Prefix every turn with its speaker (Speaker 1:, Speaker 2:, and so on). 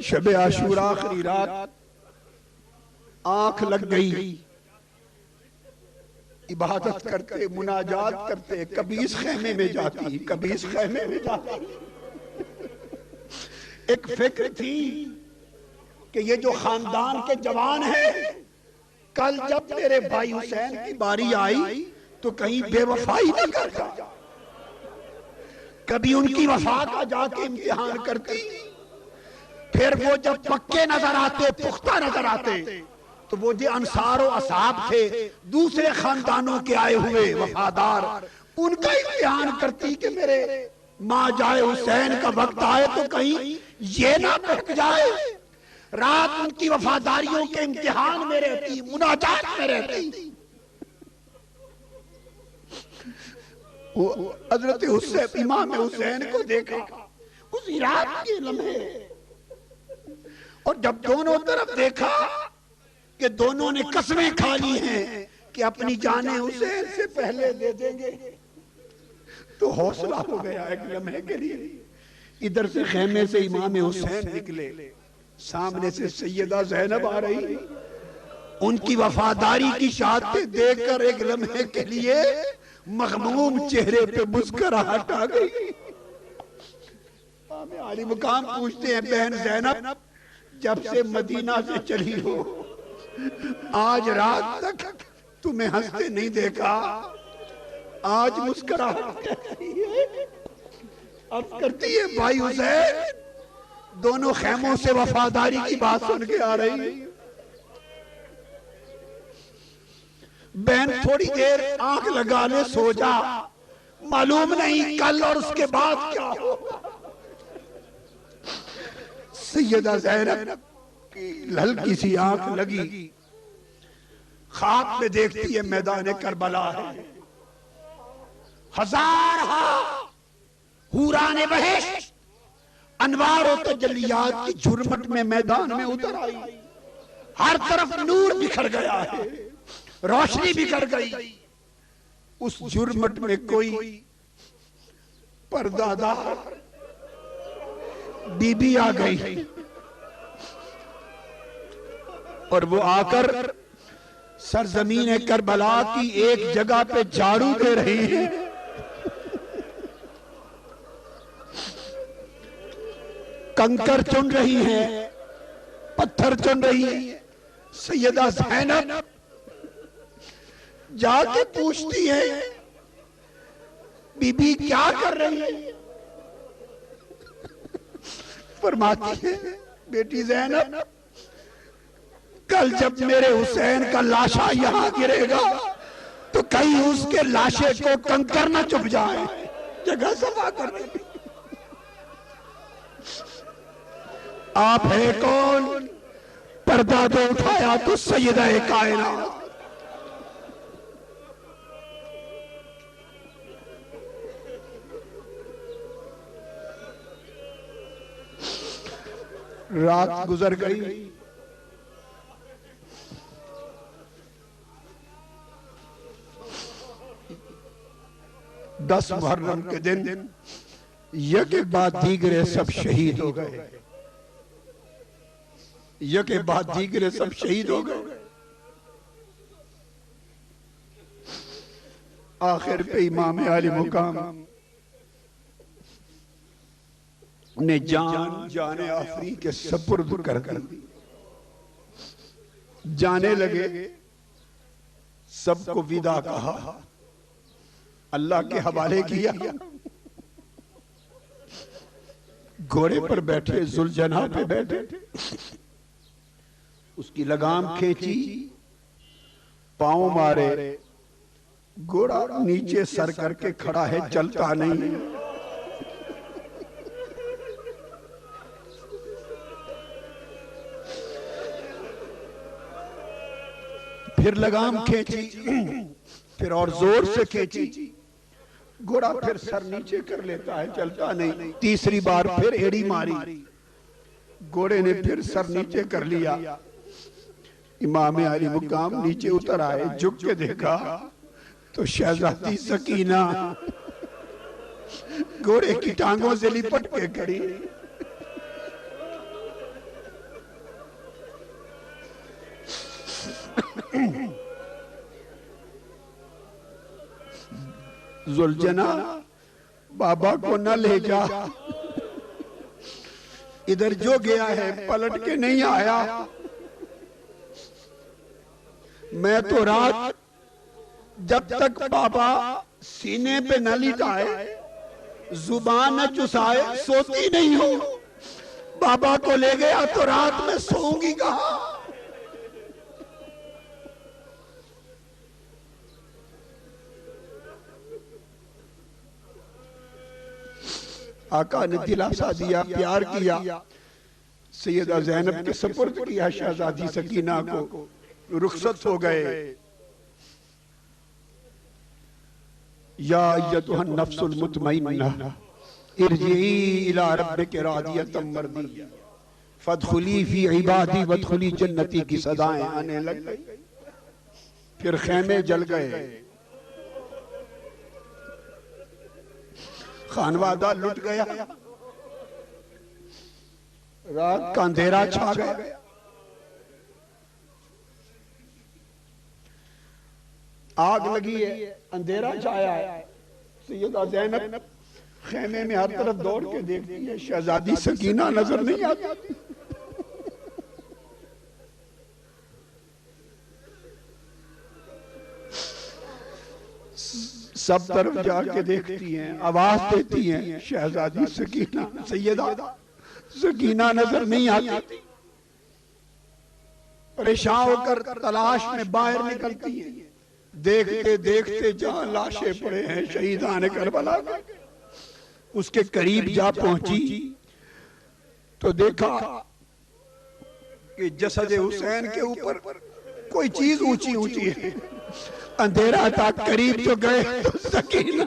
Speaker 1: शब आशूरा आखिरी रात आंख लग गई, इबादत करते मुनाजात करते, कभी इस खेमे में जाती कभी इस खेमे में जाती। एक फिक्र थी कि ये जो खानदान के जवान हैं, कल जब मेरे भाई हुसैन की बारी आई तो कहीं बेवफाई न कर जाए, कभी उनकी वफा का जाके इम्तिहान करती। फिर वो जब पक्के नजर आते, पुख्ता नजर आते, तो वो जो अंसार और असहाब थे, दूसरे खानदानों के आए हुए वफादार, उनका इम्तिहान करती कि मेरे माँ जाए हुसैन का वक्त आए तो कहीं ये ना बहक जाए। रात उनकी वफादारियों के इम्तिहान में रहती, मुनाजात में रहती। हजरत हुसैन, इमाम हुसैन को देखा उस रात के लम्हे, और जब दोनों तरफ देखा कि दोनों ने कसमें खा ली हैं कि अपनी जानें हुसैन से पहले दे देंगे, तो हौसला हो गया एक लम्हे के लिए। इधर से खेमे से इमाम हुसैन निकले, सामने से सैयदा ज़ैनब आ रही, उनकी वफादारी की शहादतें देखकर एक लम्हे के लिए मखमूम चेहरे पे मुस्कुराहट आ गई। आली मुकाम पूछते हैं, बहन ज़ैनब, जब से मदीना से चली हो आज रात तक तुम्हें हंसते नहीं देखा, आज मुस्कुराहट करती है। भाई हुसैन दोनों खेमों से वफादारी की बात सुन के आ रही। बहन थोड़ी देर आंख लगा ले, सो जा, मालूम नहीं कल और उसके बाद क्या होगा। सैयदा ज़ैनब की हल्की सी आंख लगी, ख्वाब में देखती है मैदान करबला है, हजार हुराने बहिश्त अनवार और तजल्लियात की झुरमट में मैदान में उतर आई। हर तरफ नूर बिखर गया है, रोशनी बिखर गई। उस झुरमट में कोई पर्दादार बीबी आ गई और वो आकर सरजमीन करबला की एक जगह पे झाड़ू दे रही है। कंकर चुन रही है, पत्थर चुन रही है। सैयदा ज़ैनब जाके पूछती है, बीबी क्या कर रही है? फरमाती है, बेटी ज़ैनब, कल जब मेरे हुसैन का लाशा यहां गिरेगा तो कहीं उसके लाशे को कंकर न चुभ जाए, जगह सफा कर रही। आप है कौन? पर्दा तो उठाया तो सैयदा कायनात। रात गुजर गई, 10 मुहर्रम के दिन यके बाद दीगरे सब शहीद हो गए, यके बाद दीगरे सब शहीद हो गए। आखिर पे इमाम आली मुकाम ने जान जाने आफरी के सपुर्द कर दी। जाने लगे, सबको विदा कहा, अल्लाह के हवाले किया। घोड़े पर बैठे, जुलजना पे बैठे, उसकी लगाम खींची, पांव मारे, घोड़ा नीचे सर करके खड़ा है, चलता नहीं। फिर लगाम खींची, फिर और जोर से खींची, घोड़ा फिर सर नीचे कर लेता है, चलता नहीं। तीसरी बार फिर एड़ी मारी, घोड़े ने फिर सर नीचे कर लिया। इमाम अली मुकाम नीचे उतर आए, झुक के देखा तो शहजादी सकीना घोड़े की टांगों से लिपट के खड़ी। जुलजना बाबा को न ले जा, इधर जो गया है पलट के नहीं आया। मैं तो रात जब तक बाबा सीने पे न लिटाए, जुबान न चुसाए, सोती नहीं हूं। बाबा को ले गया तो रात में सोऊंगी कहां? आका ने दिलासा दिया, प्यार किया, सैयदा ज़ैनब के सपुर्द किया शहजादी सकीना को, रुखसत हो गए। या अय्युहन नफ्सुल मुतमइन्ना इरजिई इला रब्बिकी रादियतम मर्दिय्या फदखुली फी इबादी वदखुली जन्नती की सदाएं आने लग गई। फिर खेमे जल गए, खानवादा लुट गया, रात का अंधेरा छा गया। आग लगी है, अंधेरा छाया है। सैयदा ज़ैनब खेमे में हर तरफ दौड़ के देखती है, शहजादी सकीना नजर नहीं आती। सब तरफ जाके देखती हैं, आवाज देती हैं, शहजादी सकीना, सैयदा सकीना नजर नहीं आती। परेशान होकर तलाश में बाहर निकलती हैं। देखते देखते जहां लाशें पड़े हैं शहीदान करबला, उसके करीब जा पहुंची तो देखा कि जसद हुसैन के ऊपर कोई चीज ऊंची ऊंची है। अंधेरा था, करीब तो गए तो सकीना